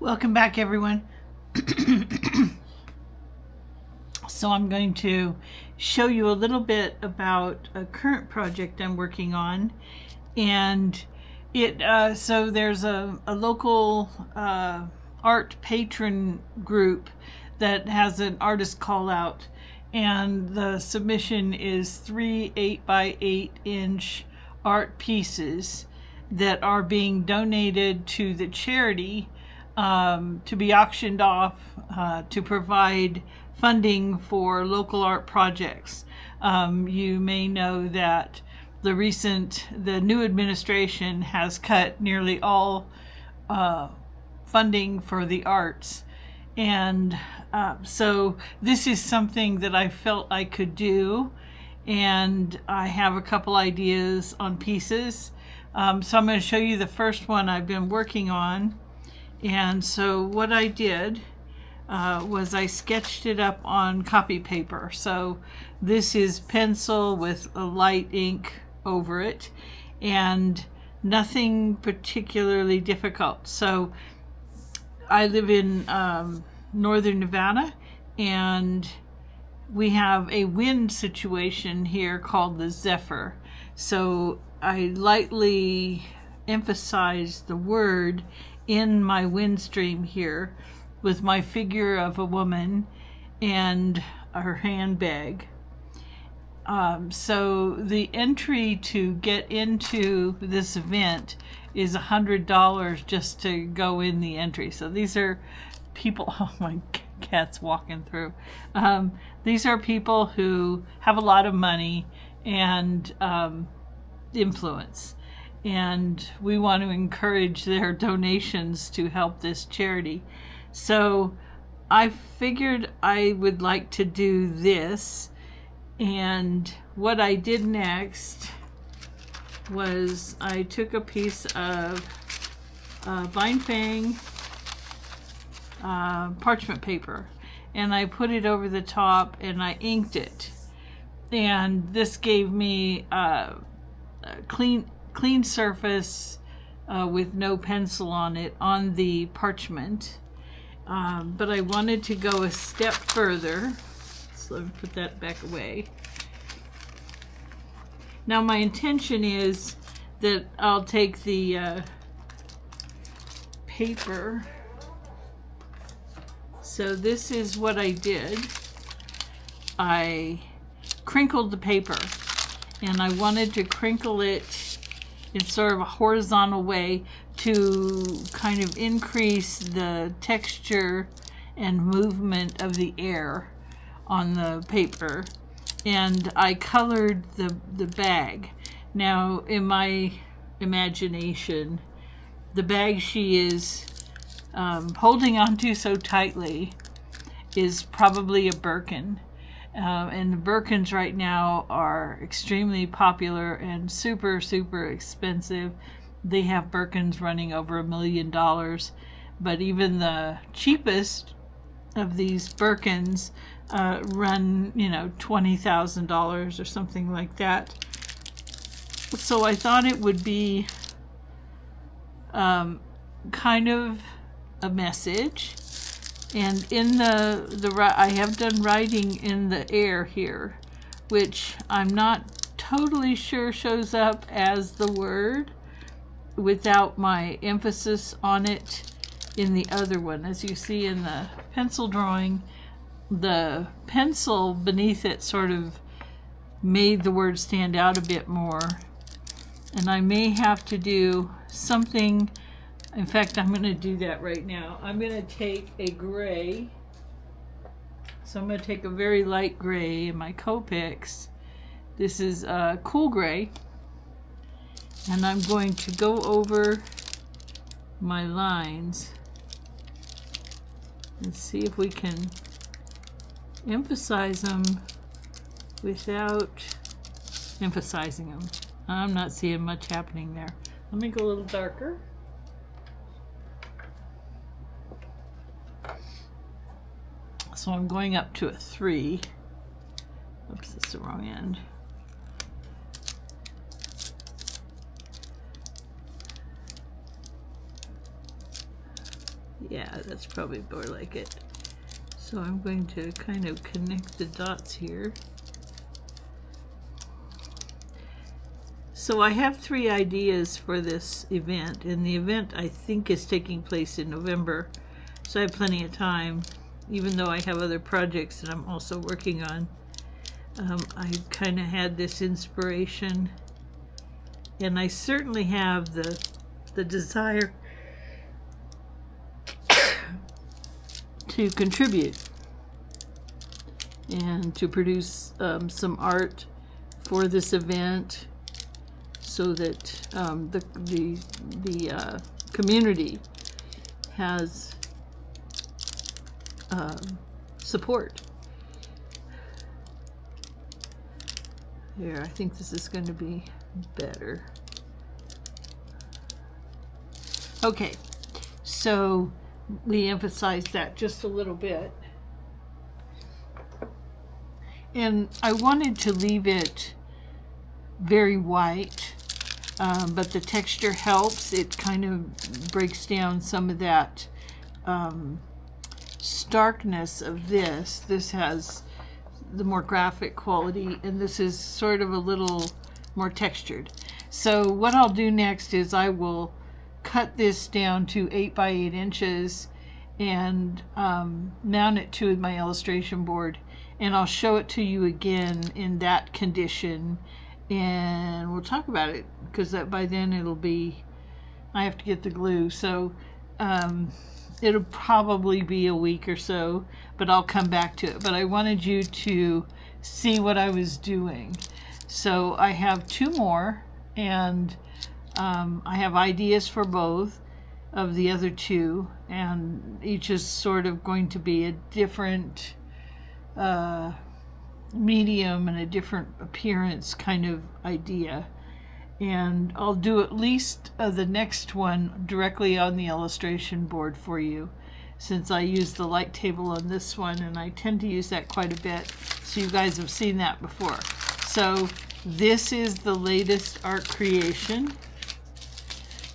Welcome back, everyone. So I'm going to show you a little bit about a current project I'm working on, and so there's a local art patron group that has an artist call out, and the submission is 3 8x8 inch art pieces that are being donated to the charity to be auctioned off to provide funding for local art projects. You may know that the new administration has cut nearly all funding for the arts. And so this is something that I felt I could do. And I have a couple ideas on pieces. So I'm going to show you the first one I've been working on. And so what I did was I sketched it up on copy paper. So this is pencil with a light ink over it and nothing particularly difficult. So I live in northern Nevada, and we have a wind situation here called the Zephyr. So I lightly emphasize the word in my wind stream here with my figure of a woman and her handbag. So the entry to get into this event is $100 just to go in the entry. So these are people, oh, my cat's walking through. These are people who have a lot of money and influence. And we want to encourage their donations to help this charity. So I figured I would like to do this. And what I did next was I took a piece of Vine Fang parchment paper and I put it over the top and I inked it. And this gave me a clean surface with no pencil on it on the parchment. But I wanted to go a step further. So let me put that back away. Now my intention is that I'll take the paper. So this is what I did. I crinkled the paper, and I wanted to crinkle it in sort of a horizontal way to kind of increase the texture and movement of the air on the paper. And I colored the bag. Now, in my imagination, the bag she is holding onto so tightly is probably a Birkin. And the Birkins right now are extremely popular and super, super expensive. They have Birkins running over $1 million. But even the cheapest of these Birkins run, $20,000 or something like that. So I thought it would be kind of a message. And in I have done writing in the air here, which I'm not totally sure shows up as the word without my emphasis on it in the other one. As you see in the pencil drawing, the pencil beneath it sort of made the word stand out a bit more. And I may have to do something. In fact, I'm going to do that right now. I'm going to take a gray. So I'm going to take a very light gray in my Copics. This is a cool gray. And I'm going to go over my lines and see if we can emphasize them without emphasizing them. I'm not seeing much happening there. Let me go a little darker. So I'm going up to a 3. Oops, that's the wrong end. Yeah, that's probably more like it. So I'm going to kind of connect the dots here. So I have 3 ideas for this event, and the event I think is taking place in November, so I have plenty of time, even though I have other projects that I'm also working on. I kind of had this inspiration, and I certainly have the desire to contribute and to produce some art for this event, so that the community has support. Here, I think this is going to be better. Okay, so we emphasized that just a little bit. And I wanted to leave it very white, but the texture helps. It kind of breaks down some of that starkness of this. This has the more graphic quality, and this is sort of a little more textured. So what I'll do next is I will cut this down to 8 by 8 inches and mount it to my illustration board, and I'll show it to you again in that condition, and we'll talk about it, because by then it'll be, I have to get the glue, so it'll probably be a week or so, but I'll come back to it. But I wanted you to see what I was doing. So I have 2 more, and I have ideas for both of the other 2, and each is sort of going to be a different medium and a different appearance kind of idea. And I'll do at least the next one directly on the illustration board for you, since I use the light table on this one, and I tend to use that quite a bit, so you guys have seen that before. So this is the latest art creation.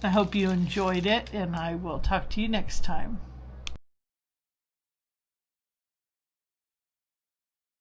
I hope you enjoyed it, and I will talk to you next time.